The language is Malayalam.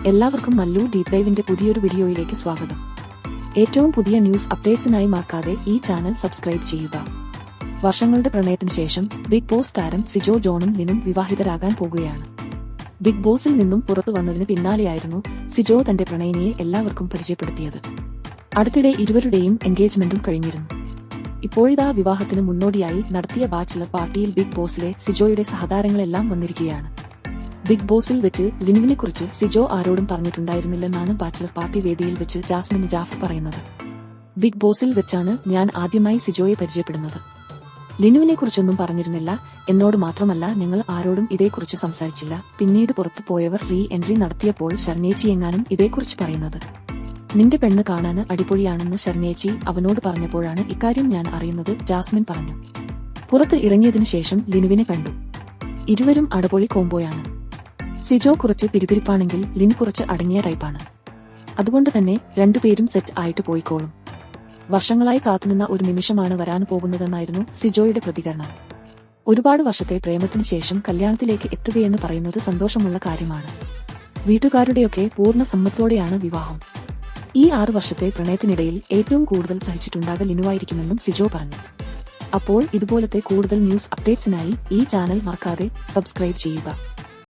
എല്ലാവർക്കും മല്ലു ഡീപ് ഡൈവിന്റെ പുതിയൊരു വീഡിയോയിലേക്ക് സ്വാഗതം. ഏറ്റവും പുതിയ ന്യൂസ് അപ്ഡേറ്റ്സിനായി മറക്കാതെ ഈ ചാനൽ സബ്സ്ക്രൈബ് ചെയ്യുക. വർഷങ്ങളുടെ പ്രണയത്തിന് ശേഷം ബിഗ് ബോസ് താരം സിജോ ജോണും ലിനും വിവാഹിതരാകാൻ പോകുകയാണ്. ബിഗ് ബോസിൽ നിന്നും പുറത്തു വന്നതിന് പിന്നാലെയായിരുന്നു സിജോ തന്റെ പ്രണയിനിയെ എല്ലാവർക്കും പരിചയപ്പെടുത്തിയത്. അടുത്തിടെ ഇരുവരുടെയും എൻഗേജ്മെന്റും കഴിഞ്ഞിരുന്നു. ഇപ്പോഴിതാ വിവാഹത്തിന് മുന്നോടിയായി നടത്തിയ ബാച്ചിലർ പാർട്ടിയിൽ ബിഗ് ബോസിലെ സിജോയുടെ സഹതാരങ്ങളെല്ലാം വന്നിരിക്കുകയാണ്. ബിഗ് ബോസിൽ വെച്ച് ലിനുവിനെ കുറിച്ച് സിജോ ആരോടും പറഞ്ഞിട്ടുണ്ടായിരുന്നില്ലെന്നാണ് ബാച്ചിലർ പാർട്ടി വേദിയിൽ വെച്ച് ജാസ്മിൻ ജാഫർ പറയുന്നത്. ബിഗ് ബോസിൽ വെച്ചാണ് ഞാൻ ആദ്യമായി സിജോയെ പരിചയപ്പെടുന്നത്. ലിനുവിനെ കുറിച്ചൊന്നും പറഞ്ഞിരുന്നില്ല. എന്നോട് മാത്രമല്ല, ഞങ്ങൾ ആരോടും ഇതേക്കുറിച്ച് സംസാരിച്ചില്ല. പിന്നീട് പുറത്തു പോയവർ റീ എൻട്രി നടത്തിയപ്പോൾ ശർനേച്ചി എങ്ങാനും ഇതേക്കുറിച്ച് പറയുന്നത്. നിന്റെ പെണ്ണ് കാണാൻ അടിപൊളിയാണെന്ന് ശർനേച്ചി അവനോട് പറഞ്ഞപ്പോഴാണ് ഇക്കാര്യം ഞാൻ അറിയുന്നത്, ജാസ്മിൻ പറഞ്ഞു. പുറത്ത് ഇറങ്ങിയതിനു ശേഷം ലിനുവിനെ കണ്ടു. ഇരുവരും അടിപൊളി കോംബോയാണ്. സിജോ കുറച്ച് പിരിപിരിപ്പാണെങ്കിൽ ലിൻ കുറച്ച് അടങ്ങിയ ടൈപ്പാണ്. അതുകൊണ്ട് തന്നെ രണ്ടുപേരും സെറ്റ് ആയിട്ട് പോയിക്കോളും. വർഷങ്ങളായി കാത്തുനിന്ന ഒരു നിമിഷമാണ് വരാൻ പോകുന്നതെന്നായിരുന്നു സിജോയുടെ പ്രതികരണം. ഒരുപാട് വർഷത്തെ പ്രേമത്തിന് ശേഷം കല്യാണത്തിലേക്ക് എത്തുകയെന്ന് പറയുന്നത് സന്തോഷമുള്ള കാര്യമാണ്. വീട്ടുകാരുടെയൊക്കെ പൂർണ്ണ സമ്മതത്തോടെയാണ് വിവാഹം. ഈ 6 വർഷത്തെ പ്രണയത്തിനിടയിൽ ഏറ്റവും കൂടുതൽ സഹിച്ചിട്ടുണ്ടാക ലിനുവായിരിക്കുമെന്നും സിജോ പറഞ്ഞു. അപ്പോൾ ഇതുപോലത്തെ കൂടുതൽ ന്യൂസ് അപ്ഡേറ്റ്സിനായി ഈ ചാനൽ മറക്കാതെ സബ്സ്ക്രൈബ് ചെയ്യുക.